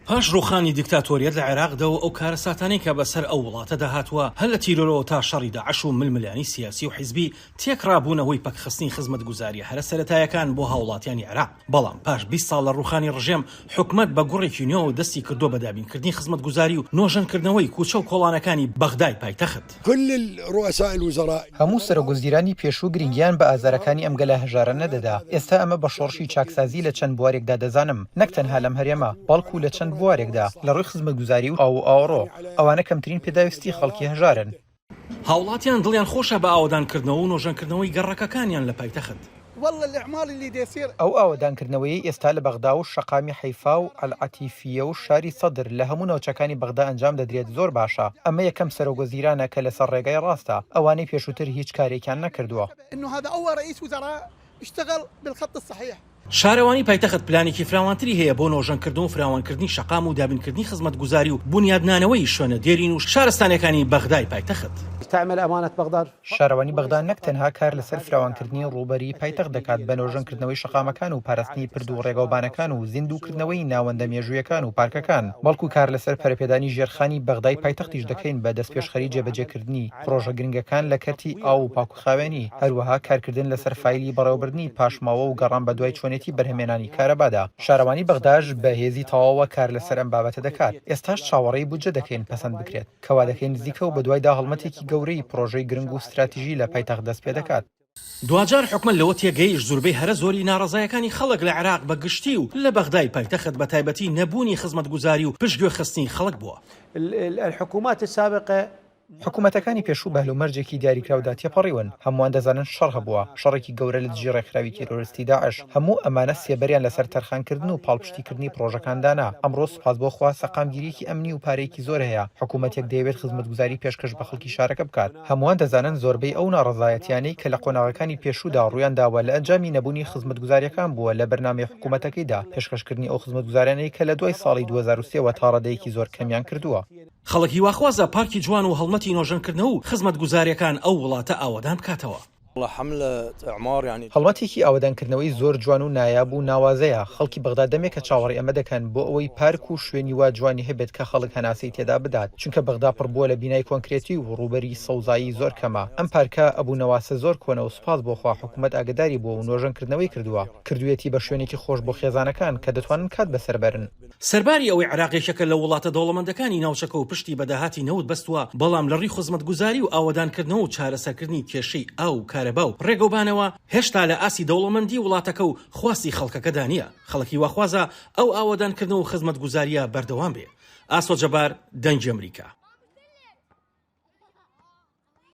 پاش ڕوخانی دیکتاتۆریەت لە عێراقدەوە ئەو کارە ساتانەی کە بەسەر ئەو وڵاتەدا هاتووە هەر لە تیرۆرەوە تا شەڕی داعش و ململانی سیاسی و حیزبی تێکڕابوونەوەی پەکخستنی خزمەتگوزاریە هەرە سەرەتایەکان بۆ هاوڵاتیانی عێراق. بەڵام پاش 20 ساڵ لە ڕوخانی ڕژێم حکومەت بە گوڕێکی نوێ و دەستی کردووە بە دابینکردنی خزمەتگوزاری و نۆژەنکردنەوەی کوچە و کۆڵانەکانی بەغدای پایتەخت. هەموو سەرۆکوزیرانی پێشوو گرنگیان بە ئازارەکانی ئەم گەلە هەژارە نەدەدا. ئێستا ئەمە بە شۆڕشی چاکسازی لە چەند بوارێکدا دەزانم، نەک تەنها لەم هەرێمە بەڵکو لە چەند بوارێکدا لە ڕووی خزمەتگوزاری و ئاوڕۆ ئەوانە کەمترین پێداویستی خەڵکی هەژارن. هاوڵاتیان دڵیان خۆشە بە ئاوادانکردنەوە و نۆژەنکردنەوەی گەڕەکەکانیان لە پایتەخت. ئەو ئاوادانکردنەوەی ئێستا لە بەغدا و شەقامی حەیفا و ئەلعەتیفیە و شاری سەدر لە هەموو ناوچەکانی بەغدا ئەنجام دەدرێت زۆر باشە. ئەمە یەکەم سەرۆکوزیرانە کە لەسەر ڕێگای ڕاستە، ئەوانەی پێشووتر هیچ کارێکیان نەکردووە. شارەوانی پایتەخت پلانێکی فراوانتری هەیە بۆ نۆژەنکردن و فراوانکردنی شەقام و دابینکردنی خزمەتگوزاری و بنیادنانەوەی شوێنە دێرین و شارستانەکانی بەغدای پایتەخت. شارەوانی بەغدا نەک تەنها کار لەسەر فراوانکردنی ڕووبەری پایتەخت دەکات بە نۆژەنکردنەوەی شەقامەکان و پاراستنی پرد و ڕێگەوبانەکان و زیندووکردنەوەی ناوەندە مێژوویەکان و پارکەکان، بەڵکو کار لەسەر پەرەپێدانی ژێرخانی بەغدای پایتەختیش دەکەین بە دەستپێشخەری جێبەجێکردنی پرۆژە گرنگەکان لە کەرتی ئاو و پاکوخاوێنی، هەروەها کارکردن لەسەر فایلی بەڕێوەبردنی پاشماوە و گەڕان بە دوای چۆنێتی بەرهەمێنانی کارەبادا. شارەوانی بەغداش بەهێزی تەواوە کار لەسەر ئەم بابەتە دەکات. ئێستاش چاوەڕێی بودجە دەکەین پەسەند بکرێت، کەوا دەکەین نزیکە و بەدوایدا هەڵمەتێکی گەورەی پرۆژەی گرنگ و استراتیژی لە پایتەخت دەست پێ دەکات. دوجار حکومت لەوە تێگەیشت زۆربەی هەرە زۆری ناڕەزایەکانی خەڵک لە عێراق بە گشتی و لە بەغدای پایتەخت بە تایبەتی نەبوونی خزمەتگوزاری و پشتگوێ خستنی خەڵک بووە. حکوومەتەکانی پێشوو بەهلومەرجێکی دیاریکراودا تێپەڕیون، هەمووان دەزانن شەڕ هەبووە، شەڕێکی گەورە لە دژی ڕێکخراوی تێرۆریستی داعش. هەموو ئەمانە سێبەریان لەسەر تەرخانکردن و پاڵپشتیکردنی پرۆژەکاندانا. ئەمڕۆ سوپاس بۆ خوا سەقامگیریکی ئەمنی و پارەیەکی زۆر هەیە. حکوومەتێک دەیەوێت خزمەتگوزاری پێشکەش بە خەڵکی شارەکە بکات. هەمووان دەزانن زۆربەی ئەو ناڕەزایەتیانەی کە لە قۆناغەکانی پێشوودا ڕوویان داوە لە ئەنجامی نەبوونی خزمەتگوزاریەکان بووە لە بەرنامەی حکوومەتەکەیدا، پێشکەشکردنی ئەو خزمەتگوزارانەی کە لە دوای ساڵی 2023 تا ڕادەیەکی زۆر کەمیان کردووە. خەڵکی واخوازە پارکی جوان و هەڵمەتی نۆژەنکردنەوە و خزمەتگوزاریەکان ئەو وڵاتە ئاوادان بکاتەوە. هەڵمەتێکی ئاوادانکردنەوەی زۆر جوان و نایاب و ناوازەیە. خەڵکی بەغدا دەمێکە چاوەڕێی ئەمە دەکەن بۆ ئەوەی پارک و شوێنی وا جوانی هەبێت کە خەڵک هەناسەی تێدا بدات، چونکە بەغدا پڕ بووە لە بینای کۆنکرێتی و ڕووبەری سەوزایی زۆر کەمە. ئەم پارکە ئەبوونەواسە زۆر کۆنە و سوپاس بۆخوا حکوومەت ئاگداری بووە و نۆژەنکردنەوەی کردوێتی بە شوێنێکی خۆش بۆ خێزانەکان کە دەتوانن کات بەسەربەرن. سەرباری ئەوەی عێراقیشەکە لە وڵاتە دەوڵەمەندەکانی ناوچەکە و پشتی بەداهاتی نەوت بەستووە، بەڵام لە ڕێی خزمەتگوزاری و ئاوادانکردنەوە و چارەسەرکردنی کێشەی ئاو و کارەبا و ڕێگەوبانەوە هێشتا لە ئاسی دەوڵەمەندی وڵاتەکە و خواستی خەڵکەکەدا نییە. خەڵکی واخوازە ئەو ئاوادانکردنەوە و خزمەتگوزاریە بەردەوام بێ. ئاسۆ جەبار، دەنگی ئەمریکا.